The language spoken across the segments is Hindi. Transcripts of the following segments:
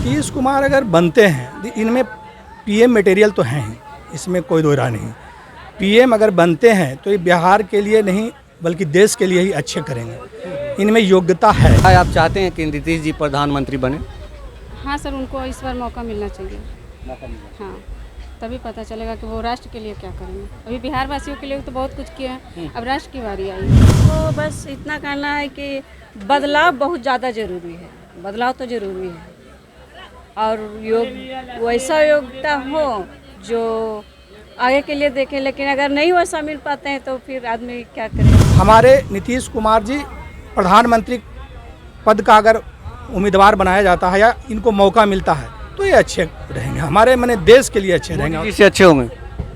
नीतीश कुमार अगर बनते हैं, इनमें पीएम मटेरियल तो हैं ही, इसमें कोई दो राय नहीं। पीएम अगर बनते हैं तो ये बिहार के लिए नहीं बल्कि देश के लिए ही अच्छे करेंगे, इनमें योग्यता है। आप चाहते हैं कि नीतीश जी प्रधानमंत्री बने? हाँ सर, उनको इस बार मौका मिलना चाहिए। हाँ, तभी पता चलेगा कि वो राष्ट्र के लिए क्या करेंगे। अभी बिहार वासियों के लिए तो बहुत कुछ किया है, अब राष्ट्र की बारी आई है। तो बस इतना कहना है कि बदलाव बहुत ज़्यादा ज़रूरी है, बदलाव तो ज़रूरी है, और वैसा योग्यता हो जो आगे के लिए देखें। लेकिन अगर नहीं वैसा मिल पाते हैं तो फिर आदमी क्या करे। हमारे नीतीश कुमार जी प्रधानमंत्री पद का अगर उम्मीदवार बनाया जाता है या इनको मौका मिलता है तो ये अच्छे रहेंगे, हमारे मैंने देश के लिए अच्छे रहेंगे। मोदी जी से अच्छे होंगे?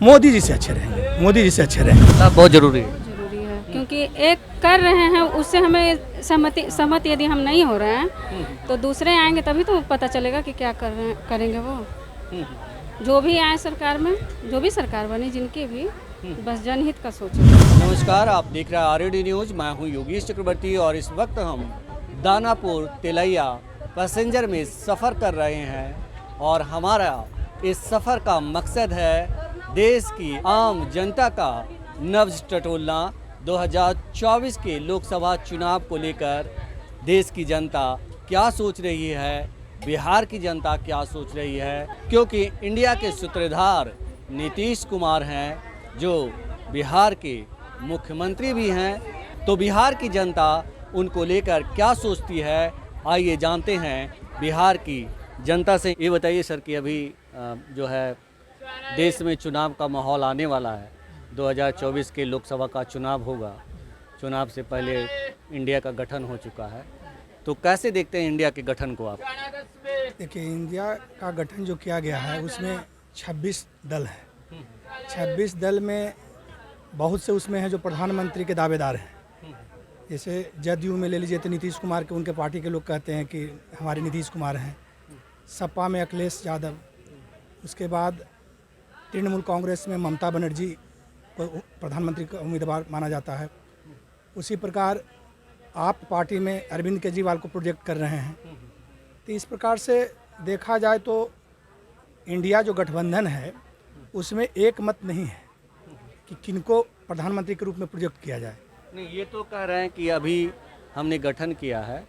मोदी जी से अच्छे रहेंगे, मोदी जी से अच्छे रहेंगे। सब बहुत जरूरी है। जरूरी है, क्योंकि एक कर रहे हैं उससे हमें सहमति यदि हम नहीं हो रहे हैं तो दूसरे आएंगे तभी तो पता चलेगा कि क्या कर रहे हैं, करेंगे वो। जो भी आए सरकार में, जो भी सरकार बने जिनकी भी, बस जनहित का सोचें। नमस्कार, आप देख रहे हैं आरएडी न्यूज। मैं हूं योगेश चक्रवर्ती और इस वक्त हम दानापुर तेलैया पैसेंजर में सफ़र कर रहे हैं और हमारा इस सफ़र का मकसद है देश की आम जनता का नब्ज टटोलना। 2024 के लोकसभा चुनाव को लेकर देश की जनता क्या सोच रही है, बिहार की जनता क्या सोच रही है, क्योंकि इंडिया के सूत्रधार नीतीश कुमार हैं जो बिहार के मुख्यमंत्री भी हैं। तो बिहार की जनता उनको लेकर क्या सोचती है, आइए जानते हैं बिहार की जनता से। ये बताइए सर कि अभी जो है देश में चुनाव का माहौल आने वाला है, 2024 के लोकसभा का चुनाव होगा। चुनाव से पहले इंडिया का गठन हो चुका है, तो कैसे देखते हैं इंडिया के गठन को आप? देखिए, इंडिया का गठन जो किया गया है उसमें 26 दल हैं। 26 दल में बहुत से उसमें हैं जो प्रधानमंत्री के दावेदार हैं। जैसे जदयू में ले लीजिए तो नीतीश कुमार के, उनके पार्टी के लोग कहते हैं कि हमारे नीतीश कुमार हैं। सपा में अखिलेश यादव, उसके बाद तृणमूल कांग्रेस में ममता बनर्जी को प्रधानमंत्री का उम्मीदवार माना जाता है। उसी प्रकार आप पार्टी में अरविंद केजरीवाल को प्रोजेक्ट कर रहे हैं। तो इस प्रकार से देखा जाए तो इंडिया जो गठबंधन है उसमें एक मत नहीं है कि किनको प्रधानमंत्री के रूप में प्रोजेक्ट किया जाए। नहीं, ये तो कह रहे हैं कि अभी हमने गठन किया है,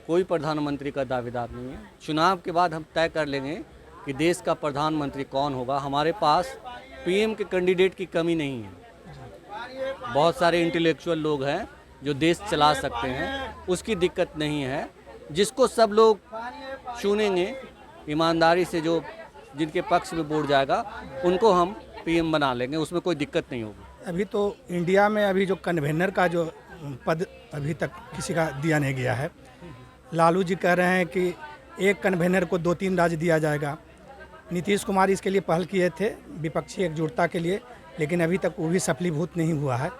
कोई प्रधानमंत्री का दावेदार नहीं है। चुनाव के बाद हम तय कर लेंगे कि देश का प्रधानमंत्री कौन होगा। हमारे पास पीएम के कैंडिडेट की कमी नहीं है, बहुत सारे इंटेलेक्चुअल लोग हैं जो देश चला सकते हैं, उसकी दिक्कत नहीं है। जिसको सब लोग चुनेंगे ईमानदारी से, जो जिनके पक्ष में वोट जाएगा उनको हम पीएम बना लेंगे, उसमें कोई दिक्कत नहीं होगी। अभी तो इंडिया में अभी जो कन्वेनर का जो पद अभी तक किसी का दिया नहीं गया है। लालू जी कह रहे हैं कि एक कन्वेनर को 2-3 राज्य दिया जाएगा। नीतीश कुमार इसके लिए पहल किए थे विपक्षी एकजुटता के लिए, लेकिन अभी तक वो भी सफलीभूत नहीं हुआ है।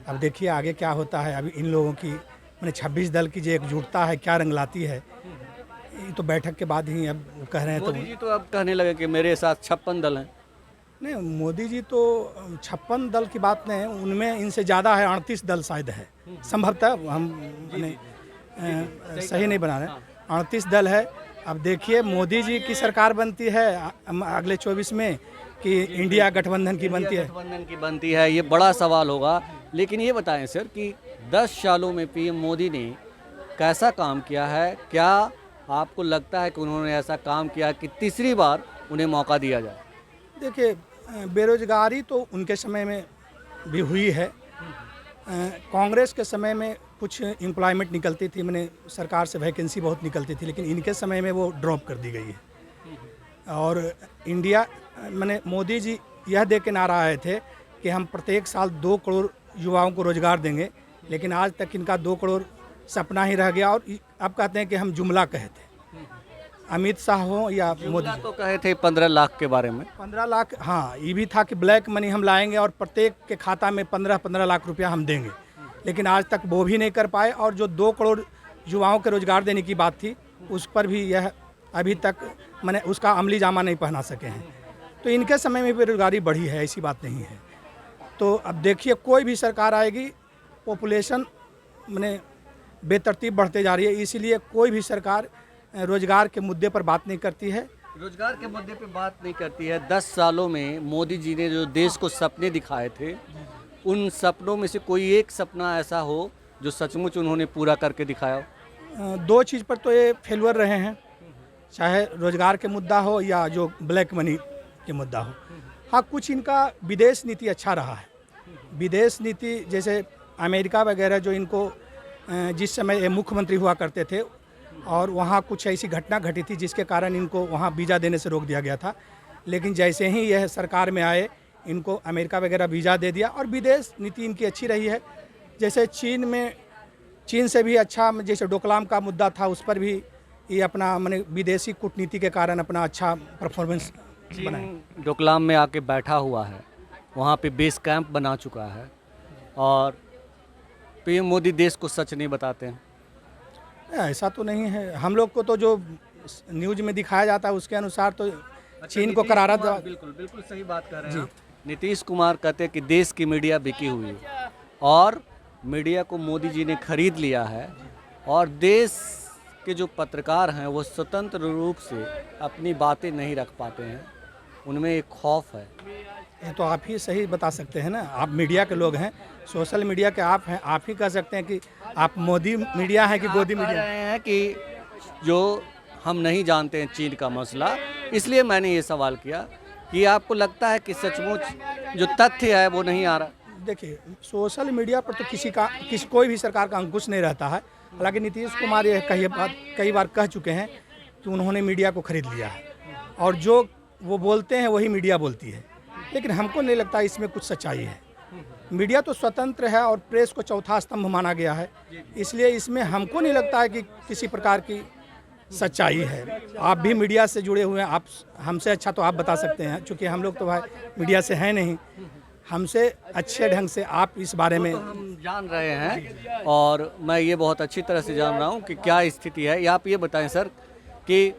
अब देखिए आगे क्या होता है। अभी इन लोगों की मैंने 26 दल की जो एकजुटता है क्या रंग लाती है, ये तो बैठक के बाद ही अब कह रहे हैं। मोदी जी तो अब कहने लगे कि मेरे साथ 56 दल हैं। नहीं, मोदी जी तो 56 दल की बात नहीं है, उनमें इनसे ज़्यादा है, 38 दल शायद है संभवतः, हम सही नहीं बना रहे। 38 दल है। अब देखिए मोदी जी की सरकार बनती है अगले 24 में कि इंडिया गठबंधन की बनती है। गठबंधन की बनती है, ये बड़ा सवाल होगा। लेकिन ये बताएं सर कि 10 सालों में पीएम मोदी ने कैसा काम किया है? क्या आपको लगता है कि उन्होंने ऐसा काम किया कि तीसरी बार उन्हें मौका दिया जाए? देखिए, बेरोजगारी तो उनके समय में भी हुई है। कांग्रेस के समय में कुछ एम्प्लॉयमेंट निकलती थी, मैंने सरकार से वैकेंसी बहुत निकलती थी, लेकिन इनके समय में वो ड्रॉप कर दी गई है। और इंडिया मैंने मोदी जी यह दे के नारा आए थे कि हम प्रत्येक साल 2 करोड़ युवाओं को रोजगार देंगे, लेकिन आज तक इनका 2 करोड़ सपना ही रह गया। और अब कहते हैं कि हम जुमला कहे थे। अमित शाह हो या मोदी तो कहे थे 15 लाख के बारे में। 15 लाख, हाँ, ये भी था कि ब्लैक मनी हम लाएंगे और प्रत्येक के खाता में 15-15 लाख रुपया हम देंगे, लेकिन आज तक वो भी नहीं कर पाए। और जो 2 करोड़ युवाओं के रोजगार देने की बात थी उस पर भी यह अभी तक मैंने उसका अमली जामा नहीं पहना सके हैं। तो इनके समय में बेरोजगारी बढ़ी है, ऐसी बात नहीं है। तो अब देखिए कोई भी सरकार आएगी, पॉपुलेशन मैंने बेतरतीब बढ़ते जा रही है, इसीलिए कोई भी सरकार रोजगार के मुद्दे पर बात नहीं करती है। रोजगार के मुद्दे पे बात नहीं करती है। 10 सालों में मोदी जी ने जो देश को सपने दिखाए थे, उन सपनों में से कोई एक सपना ऐसा हो जो सचमुच उन्होंने पूरा करके दिखाया हो? दो चीज़ पर तो ये फेलुअर रहे हैं, चाहे रोजगार के मुद्दा हो या जो ब्लैक मनी के मुद्दा हो। हाँ, कुछ इनका विदेश नीति अच्छा रहा है। विदेश नीति जैसे अमेरिका वगैरह, जो इनको जिस समय ये मुख्यमंत्री हुआ करते थे और वहाँ कुछ ऐसी घटना घटी थी जिसके कारण इनको वहाँ वीज़ा देने से रोक दिया गया था, लेकिन जैसे ही यह सरकार में आए इनको अमेरिका वगैरह वीज़ा दे दिया और विदेश नीति इनकी अच्छी रही है। जैसे चीन से भी अच्छा, जैसे डोकलाम का मुद्दा था उस पर भी ये अपना माने विदेशी कूटनीति के कारण अपना अच्छा परफॉर्मेंस बनाए। चीन डोकलाम में आके बैठा हुआ है, वहाँ पे बेस कैंप बना चुका है और पीएम मोदी देश को सच नहीं बताते हैं। ऐसा तो नहीं है, हम लोग को तो जो न्यूज़ में दिखाया जाता है उसके अनुसार तो चीन को करारा बिल्कुल बिल्कुल सही बात कर रहे हैं आप। नीतीश कुमार कहते हैं कि देश की मीडिया बिकी हुई है और मीडिया को मोदी जी ने खरीद लिया है और देश के जो पत्रकार हैं वो स्वतंत्र रूप से अपनी बातें नहीं रख पाते हैं, उनमें एक खौफ है। ये तो आप ही सही बता सकते हैं ना, आप मीडिया के लोग हैं, सोशल मीडिया के आप हैं, आप ही कह सकते हैं कि आप मोदी मीडिया है कि गोदी मीडिया रहे हैं कि जो हम नहीं जानते हैं चीन का मसला, इसलिए मैंने ये सवाल किया कि आपको लगता है कि सचमुच जो तथ्य है वो नहीं आ रहा? देखिए, सोशल मीडिया पर तो कोई भी सरकार का अंकुश नहीं रहता है। हालांकि नीतीश कुमार ये कई बार कह चुके हैं कि उन्होंने मीडिया को खरीद लिया है और जो वो बोलते हैं वही मीडिया बोलती है, लेकिन हमको नहीं लगता इसमें कुछ सच्चाई है। मीडिया तो स्वतंत्र है और प्रेस को चौथा स्तंभ माना गया है, इसलिए इसमें हमको नहीं लगता है कि किसी प्रकार की सच्चाई है। आप भी मीडिया से जुड़े हुए हैं, आप हमसे अच्छा तो आप बता सकते हैं, क्योंकि हम लोग तो भाई मीडिया से हैं नहीं। हमसे अच्छे ढंग से आप इस बारे में तो हम जान रहे हैं और मैं ये बहुत अच्छी तरह से जान रहा हूँ कि क्या स्थिति है। आप ये बताएं सर कि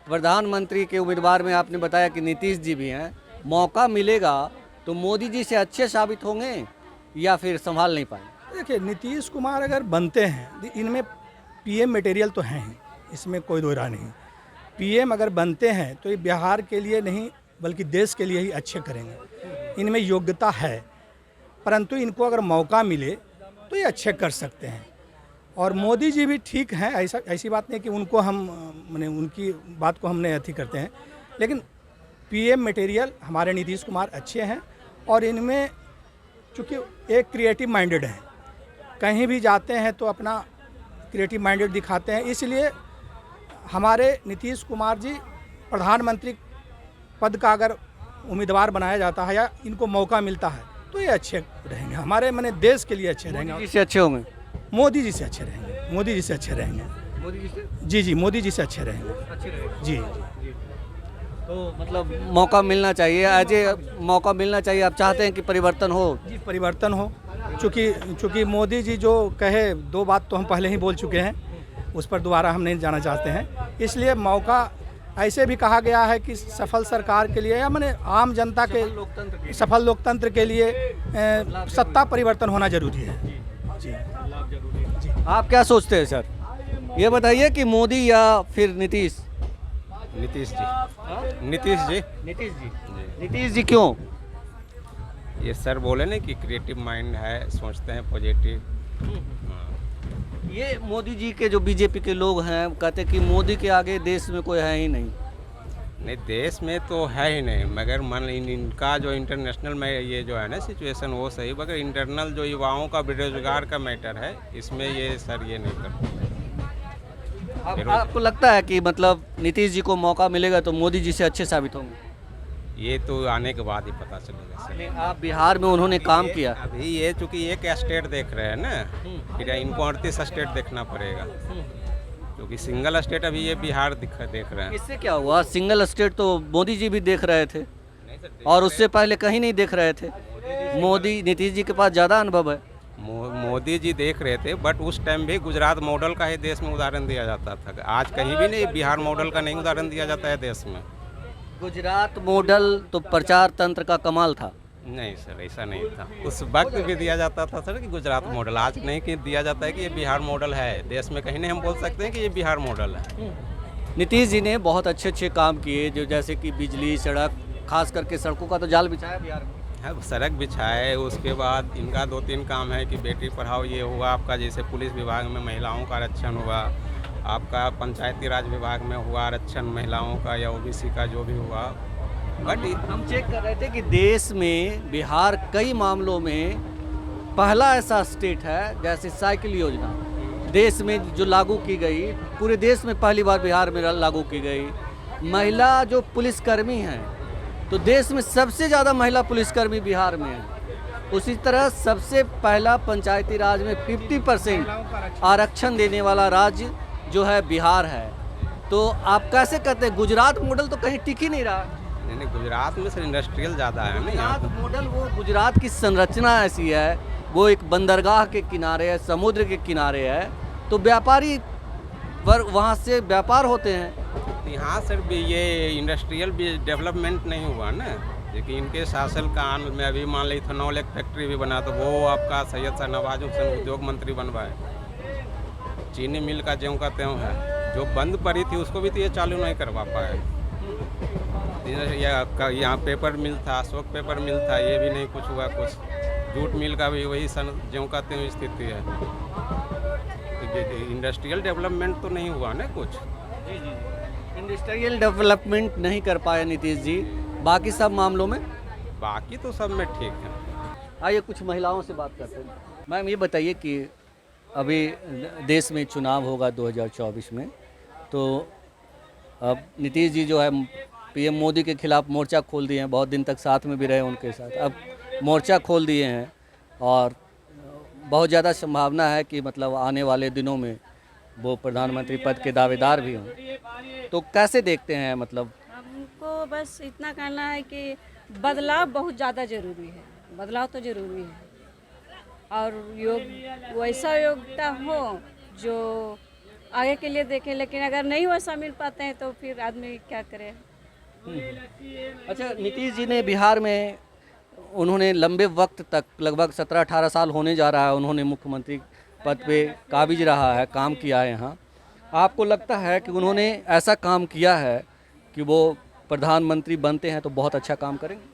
प्रधानमंत्री के उम्मीदवार में आपने बताया कि नीतीश जी भी हैं, मौका मिलेगा तो मोदी जी से अच्छे साबित होंगे या फिर संभाल नहीं पाएंगे? देखिए, नीतीश कुमार अगर बनते हैं, इनमें पीएम मटेरियल तो हैं ही, इसमें कोई दो राय नहीं। पीएम अगर बनते हैं तो ये बिहार के लिए नहीं बल्कि देश के लिए ही अच्छे करेंगे, इनमें योग्यता है। परंतु इनको अगर मौका मिले तो ये अच्छे कर सकते हैं। और मोदी जी भी ठीक हैं, ऐसी बात नहीं कि उनको हम माने उनकी बात को हमने अथी करते हैं, लेकिन पीएम मटेरियल हमारे नीतीश कुमार अच्छे हैं और इनमें चूँकि एक क्रिएटिव माइंडेड है, कहीं भी जाते हैं तो अपना क्रिएटिव माइंडेड दिखाते हैं। इसलिए हमारे नीतीश कुमार जी प्रधानमंत्री पद का अगर उम्मीदवार बनाया जाता है या इनको मौका मिलता है तो ये अच्छे रहेंगे, हमारे माने देश के लिए अच्छे रहेंगे। मोदी जी से अच्छे होंगे? मोदी जी से अच्छे रहेंगे, मोदी जी से अच्छे रहेंगे। मोदी जी से जी, मोदी जी से अच्छे रहेंगे। अच्छे रहेंगे जी। तो मतलब मौका मिलना चाहिए, मौका मिलना चाहिए। आप चाहते हैं कि परिवर्तन हो? जी, परिवर्तन हो। चूँकि मोदी जी जो कहे, दो बात तो हम पहले ही बोल चुके हैं, उस पर दोबारा हम नहीं जाना चाहते हैं। इसलिए मौका ऐसे भी कहा गया है कि सफल सरकार के लिए या माने आम जनता के सफल लोकतंत्र के लिए सत्ता परिवर्तन होना जरूरी है। जी। आप क्या सोचते हैं सर? ये बताइए कि मोदी या फिर नीतीश? नीतीश जी। नीतीश जी। नीतीश जी। नीतीश जी क्यों? ये सर बोले ना कि क्रिएटिव माइंड है, सोचते हैं पॉजिटिव। ये मोदी जी के जो बीजेपी के लोग हैं कहते हैं कि मोदी के आगे देश में कोई है ही नहीं। नहीं, देश में तो है ही नहीं, मगर इनका जो इंटरनेशनल में ये जो है ना सिचुएशन वो सही, मगर इंटरनल जो युवाओं का बेरोजगार का मैटर है इसमें ये सर ये नहीं कर पाते। आपको लगता है कि मतलब नीतीश जी को मौका मिलेगा तो मोदी जी से अच्छे साबित होंगे? ये तो आने के बाद ही पता चलेगा सर। आप बिहार में उन्होंने काम किया, अभी ये चूँकि एक स्टेट देख रहे हैं ना, फिर इनको 38 स्टेट देखना पड़ेगा, क्योंकि सिंगल स्टेट अभी ये बिहार देख रहे हैं। इससे क्या हुआ? सिंगल स्टेट तो मोदी जी भी देख रहे थे और उससे पहले कहीं नहीं देख रहे थे। मोदी नीतीश जी के पास ज़्यादा अनुभव है। मोदी जी देख रहे थे, बट उस टाइम भी गुजरात मॉडल का ही देश में उदाहरण दिया जाता था। आज कहीं भी नहीं बिहार मॉडल का नहीं उदाहरण दिया जाता है देश में। गुजरात मॉडल तो प्रचार तंत्र का कमाल था। नहीं सर, ऐसा नहीं था। उस वक्त भी दिया जाता था सर कि गुजरात मॉडल, आज नहीं कि दिया जाता है कि ये बिहार मॉडल है। देश में कहीं नहीं हम बोल सकते हैं कि ये बिहार मॉडल है। नीतीश जी ने बहुत अच्छे अच्छे काम किए, जो जैसे कि बिजली, सड़क, खास करके सड़कों का तो जाल बिछाया बिहार में। है सड़क बिछाए। उसके बाद इनका 2-3 काम है कि बेटी पढ़ाओ, ये हुआ आपका, जैसे पुलिस विभाग में महिलाओं का आरक्षण हुआ, आपका पंचायती राज विभाग में हुआ आरक्षण महिलाओं का या ओबीसी का जो भी हुआ। बट हम चेक कर रहे थे कि देश में बिहार कई मामलों में पहला ऐसा स्टेट है, जैसे साइकिल योजना देश में जो लागू की गई, पूरे देश में पहली बार बिहार में लागू की गई। महिला जो पुलिसकर्मी हैं, तो देश में सबसे ज़्यादा महिला पुलिसकर्मी बिहार में है। उसी तरह सबसे पहला पंचायती राज में 50% आरक्षण देने वाला राज्य जो है बिहार है। तो आप कैसे कहते हैं गुजरात मॉडल तो कहीं टिक ही नहीं रहा। नहीं, गुजरात में सर इंडस्ट्रियल ज़्यादा है ना यहाँ गुजरात मॉडल, वो गुजरात की संरचना ऐसी है, वो एक बंदरगाह के किनारे है, समुद्र के किनारे है, तो व्यापारी पर वहाँ से व्यापार होते हैं। यहाँ सर भी ये इंडस्ट्रियल भी डेवलपमेंट नहीं हुआ ना, लेकिन इनके शासनकाल में अभी मान ली इथेनॉल एक फैक्ट्री भी बना, तो वो आपका सैयद शाह नवाज हुसैन उद्योग मंत्री बनवाए। चीनी मिल का ज्यों का त्यों है, जो बंद पड़ी थी उसको भी तो ये चालू नहीं करवा पाए। यहाँ पेपर मिल था, अशोक पेपर मिल था, ये भी नहीं कुछ हुआ। कुछ जूट मिल का भी वही सन ज्यों का त्यों स्थिति है। इंडस्ट्रियल डेवलपमेंट तो नहीं हुआ ना कुछ। जी जी, इंडस्ट्रियल डेवलपमेंट नहीं कर पाए नीतीश जी, बाकी सब मामलों में बाकी तो सब में ठीक है। आइए कुछ महिलाओं से बात करते हैं। मैम ये बताइए कि अभी देश में चुनाव होगा 2024 में, तो अब नीतीश जी जो है पीएम मोदी के खिलाफ मोर्चा खोल दिए हैं, बहुत दिन तक साथ में भी रहे उनके साथ, अब मोर्चा खोल दिए हैं और बहुत ज़्यादा संभावना है कि मतलब आने वाले दिनों में वो प्रधानमंत्री पद के दावेदार भी हों। तो कैसे देखते हैं, मतलब हमको बस इतना कहना है कि बदलाव बहुत ज़्यादा ज़रूरी है, बदलाव तो ज़रूरी है, और वैसा योग्यता हो जो आगे के लिए देखें, लेकिन अगर नहीं वैसा मिल पाते हैं तो फिर आदमी क्या करे। अच्छा, नीतीश जी ने बिहार में उन्होंने लंबे वक्त तक, लगभग 17-18 साल होने जा रहा है, उन्होंने मुख्यमंत्री पद पे काबिज रहा है, काम किया है यहाँ। आपको लगता है कि उन्होंने ऐसा काम किया है कि वो प्रधानमंत्री बनते हैं तो बहुत अच्छा काम करेंगे?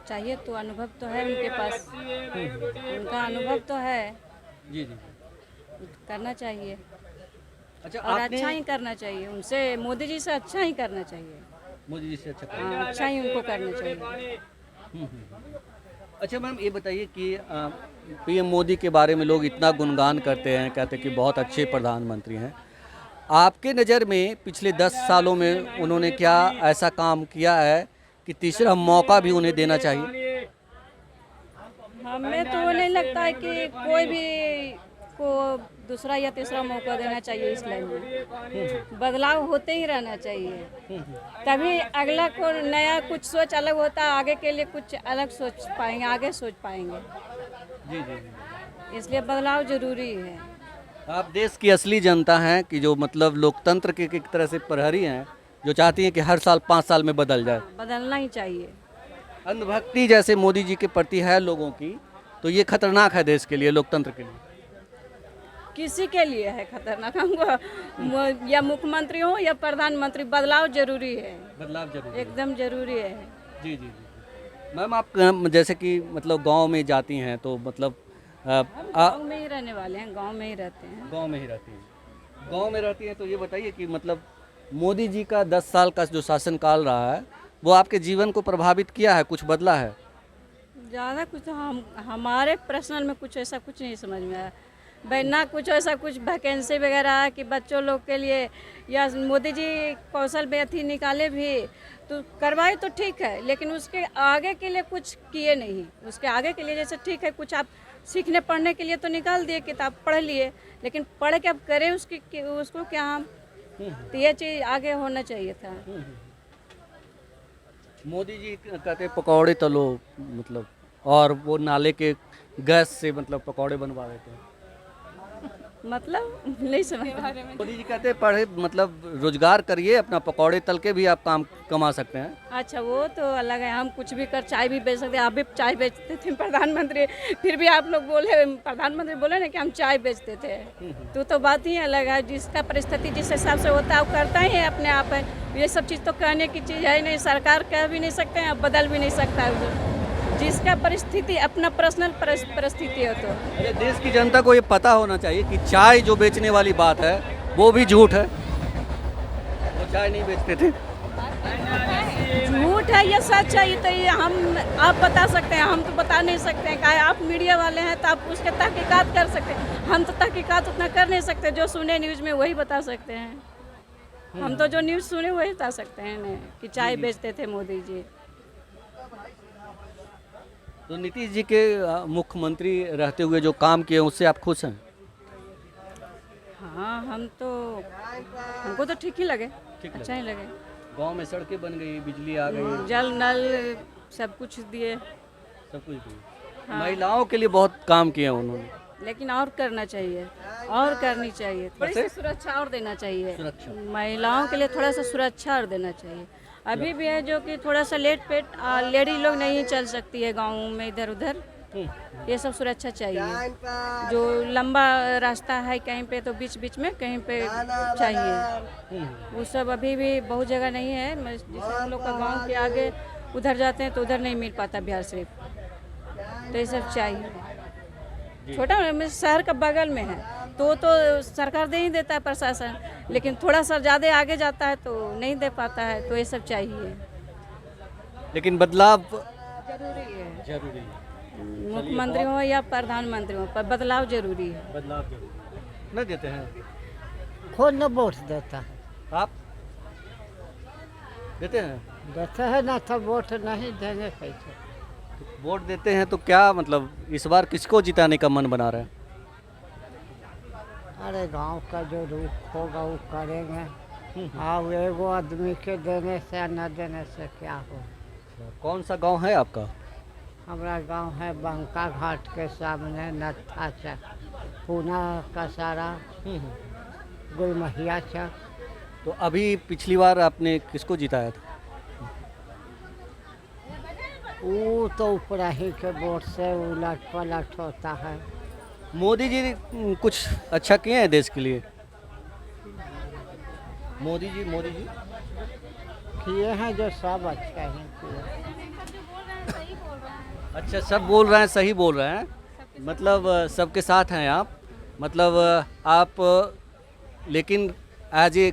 चाहिए तो, अनुभव तो है उनके पास, उनका अनुभव तो है। जी जी, करना चाहिए। अच्छा, और आपने अच्छा ही करना चाहिए, उनसे मोदी जी से अच्छा ही करना चाहिए। मोदी जी से अच्छा काम। हाँ, अच्छा ही उनको करना चाहिए। अच्छा मैम, ये बताइए कि पीएम मोदी के बारे में लोग इतना गुणगान करते हैं, कहते हैं कि बहुत अच्छे प्रधानमंत्री हैं। आपके नज़र में पिछले 10 सालों में उन्होंने क्या ऐसा काम किया है कि तीसरा मौका भी उन्हें देना चाहिए? हमें तो वो नहीं लगता है कि कोई भी को दूसरा या तीसरा मौका देना चाहिए इस लाइन में। बदलाव होते ही रहना चाहिए, तभी अगला को नया कुछ सोच अलग होता है, आगे के लिए कुछ अलग सोच पाएंगे, आगे सोच पाएंगे। जी जी जी, इसलिए बदलाव जरूरी है। आप देश की असली जनता हैं कि जो मतलब लोकतंत्र के एक तरह से प्रहरी हैं, जो चाहती हैं कि हर साल 5 साल में बदल जाए। बदलना ही चाहिए। अंधभक्ति जैसे मोदी जी के प्रति है लोगों की, तो ये खतरनाक है देश के लिए, लोकतंत्र के लिए। किसी के लिए है खतरनाक, हमको या मुख्यमंत्री हो या प्रधानमंत्री, बदलाव जरूरी है, बदलाव जरूरी एकदम जरूरी है। जी जी जी। मैम, आप जैसे कि मतलब गांव में जाती हैं तो मतलब गांव में ही रहने वाले हैं, गांव में ही रहते हैं। गांव में ही रहती हैं, गांव में रहती हैं, तो ये बताइए कि मतलब मोदी जी का 10 साल का जो शासनकाल रहा है, वो आपके जीवन को प्रभावित किया है, कुछ बदला है? ज़्यादा कुछ तो हमारे पर्सनल में कुछ ऐसा कुछ नहीं समझ में आया भाई, ना कुछ ऐसा कुछ वैकेंसी वगैरह है कि बच्चों लोग के लिए, या मोदी जी कौशल बेथी निकाले भी तो करवाए तो ठीक है, लेकिन उसके आगे के लिए कुछ किए नहीं। उसके आगे के लिए जैसे ठीक है, कुछ आप सीखने पढ़ने के लिए तो निकाल दिए, किताब पढ़ लिए, लेकिन पढ़ के अब करें उसको क्या हम, तो ये चीज़ आगे होना चाहिए था। मोदी जी कहते पकौड़े तलो, मतलब, और वो नाले के गैस से मतलब पकौड़े बनवा देते हैं। मतलब नहीं समझ मोदी जी कहते हैं पढ़े मतलब रोजगार करिए, अपना पकौड़े तल के भी आप काम कमा सकते हैं। अच्छा वो तो अलग है, हम कुछ भी कर चाय भी बेच सकते हैं। आप भी चाय बेचते थे प्रधानमंत्री, फिर भी आप लोग बोले, प्रधानमंत्री बोले ना कि हम चाय बेचते थे, तो बात ही अलग है। जिसका परिस्थिति जिस हिसाब से होता है वो करता ही है अपने आप है। ये सब चीज़ तो कहने की चीज़ है नहीं, सरकार कह भी नहीं सकते हैं, बदल भी नहीं सकता है। जिसका परिस्थिति अपना पर्सनल परिस्थिति हो तो अरे देश की जनता को ये पता होना चाहिए कि चाय जो बेचने वाली बात है वो भी झूठ है, वो चाय नहीं बेचते थे। झूठ है या सच है, ये तो ये हम आप बता सकते हैं, हम तो बता नहीं सकते हैं। क्या आप मीडिया वाले हैं तो आप उसके तहकीकात कर सकते हैं, हम तो तहकीकात उतना कर नहीं सकते। जो सुने न्यूज़ में वही बता सकते हैं, हम तो जो न्यूज़ सुने वही बता सकते हैं ना कि चाय बेचते थे मोदी जी। तो नीतीश जी के मुख्यमंत्री रहते हुए जो काम किए उससे आप खुश हैं? हाँ हमको तो ठीक ही लगे, अच्छा ही लगे। गांव में सड़कें बन गई, बिजली आ गई, जल नल सब कुछ दिए, सब कुछ दिए। महिलाओं के लिए बहुत काम किए उन्होंने, लेकिन और करना चाहिए, और करनी चाहिए। थोड़ी सी सुरक्षा और देना चाहिए, महिलाओं के लिए थोड़ा सा सुरक्षा और देना चाहिए। अभी भी है जो कि थोड़ा सा लेट पेट लेडी लोग नहीं चल सकती है गाँव में इधर उधर, ये सब सुरक्षा चाहिए। जो लंबा रास्ता है कहीं पे तो बीच बीच में कहीं पे चाहिए, वो सब अभी भी बहुत जगह नहीं है। जैसे हम लोग का गाँव के आगे उधर जाते हैं तो उधर नहीं मिल पाता बिहार शरीफ, तो ये सब चाहिए। छोटा शहर का बगल में है तो सरकार दे ही देता है प्रशासन, लेकिन थोड़ा सा ज़्यादा आगे जाता है तो नहीं दे पाता है, तो ये सब चाहिए। लेकिन बदलाव जरूरी है, जरूरी है। मुख्यमंत्री हो या प्रधानमंत्री हो, पर बदलाव जरूरी है। बदलाव जरूरी नहीं देते हैं। कौन न वोट देता है? आप देते हैं? देते हैं ना तो वोट नहीं देंगे कैसे? वोट देते हैं तो क्या मतलब इस बार किसको जिताने का मन बना रहा है? अरे गांव का जो रुख होगा वो करेंगे। हाँ एगो आदमी के देने से न देने से क्या हो। कौन सा गांव है आपका? हमारा गांव है बंका घाट के सामने नत्था चक, पूना का सारा गुलमहिया चक। तो अभी पिछली बार आपने किसको जिताया था? वो तो ऊपर ही के वोट से उलट पलट होता है। मोदी जी कुछ अच्छा किए हैं देश के लिए? मोदी जी किए हैं जो सब अच्छा ही किए। अच्छा सब बोल रहे हैं, सही बोल रहे हैं, मतलब सबके साथ हैं आप, मतलब आप लेकिन एज ए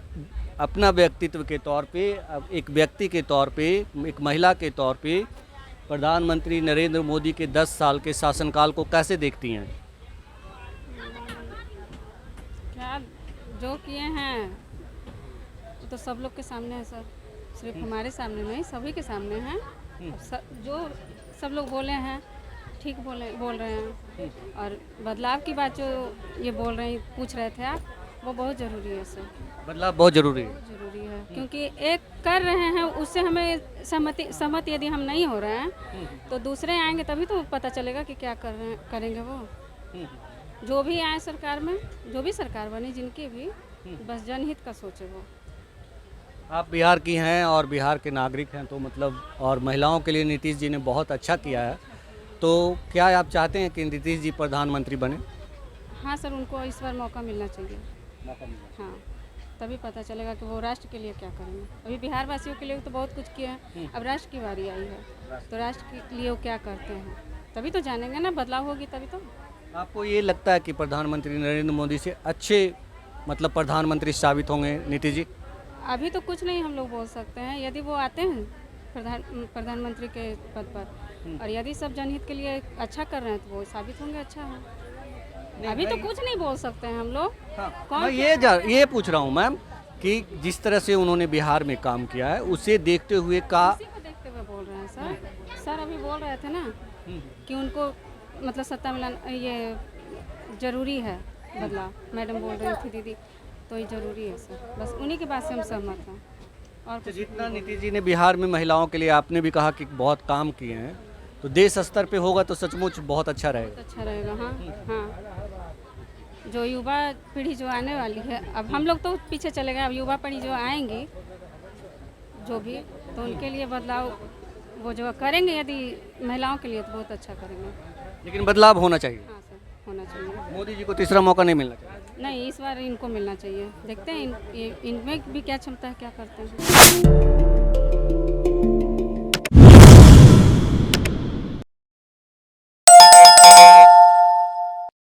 अपना व्यक्तित्व के तौर पे, एक व्यक्ति के तौर पे, एक महिला के तौर पे प्रधानमंत्री नरेंद्र मोदी के 10 साल के शासनकाल को कैसे देखती हैं? क्या जो किए हैं तो सब लोग के सामने है सर, सिर्फ हमारे सामने नहीं, सभी के सामने हैं। जो सब लोग बोले हैं ठीक बोल रहे हैं। और बदलाव की बात जो ये बोल रहे हैं, पूछ रहे थे आप, वो बहुत ज़रूरी है सर। बदलाव बहुत ज़रूरी है। ज़रूरी है क्योंकि एक कर रहे हैं उससे हमें सहमत यदि हम नहीं हो रहे हैं तो दूसरे आएंगे तभी तो पता चलेगा कि क्या करेंगे वो। जो भी आए सरकार में, जो भी सरकार बने जिनकी भी, बस जनहित का सोचे वो। आप बिहार की हैं और बिहार के नागरिक हैं, तो मतलब और महिलाओं के लिए नीतीश जी ने बहुत अच्छा किया है, तो क्या आप चाहते हैं कि नीतीश जी प्रधानमंत्री बने? हाँ सर, उनको इस बार मौका मिलना चाहिए। हाँ, तभी पता चलेगा कि वो राष्ट्र के लिए क्या करेंगे। अभी बिहार वासियों के लिए तो बहुत कुछ किया है, अब राष्ट्र की बारी आई है तो राष्ट्र के लिए वो क्या करते हैं तभी तो जानेंगे ना, बदलाव होगी तभी तो। आपको ये लगता है कि प्रधानमंत्री नरेंद्र मोदी से अच्छे मतलब प्रधानमंत्री साबित होंगे नीतीश जी? अभी तो कुछ नहीं हम लोग बोल सकते हैं। यदि वो आते हैं प्रधानमंत्री के पद पर और यदि सब जनहित के लिए अच्छा कर रहे हैं तो वो साबित होंगे अच्छा हो। अभी तो कुछ नहीं बोल सकते हैं हम लोग। मैं ये पूछ रहा हूँ मैम कि जिस तरह से उन्होंने बिहार में काम किया है उसे देखते हुए उसी को देखते हुए बोल रहे हैं सर अभी बोल रहे थे ना कि उनको मतलब सत्ता मिलाना ये जरूरी है, बदलाव मैडम बोल रही थी दीदी, तो ये जरूरी है सर, बस उन्हीं की बात से हम सहमत हैं। और तो जितना नीतीश जी ने बिहार में महिलाओं के लिए, आपने भी कहा कि बहुत काम किए हैं, तो देश स्तर पे होगा तो सचमुच बहुत अच्छा रहेगा। बहुत अच्छा रहेगा। हाँ हाँ, जो युवा पीढ़ी जो आने वाली है, अब हम लोग तो पीछे चले गए, अब युवा पीढ़ी जो आएंगी जो भी, तो उनके लिए बदलाव वो जो करेंगे, यदि महिलाओं के लिए तो बहुत अच्छा करेंगे। लेकिन बदलाव होना चाहिए। हाँ सर, होना चाहिए। मोदी जी को तीसरा मौका नहीं मिलना चाहिए। नहीं, इस बार इनको मिलना चाहिए। देखते हैं इनमें भी क्या क्षमता है, क्या करते हैं।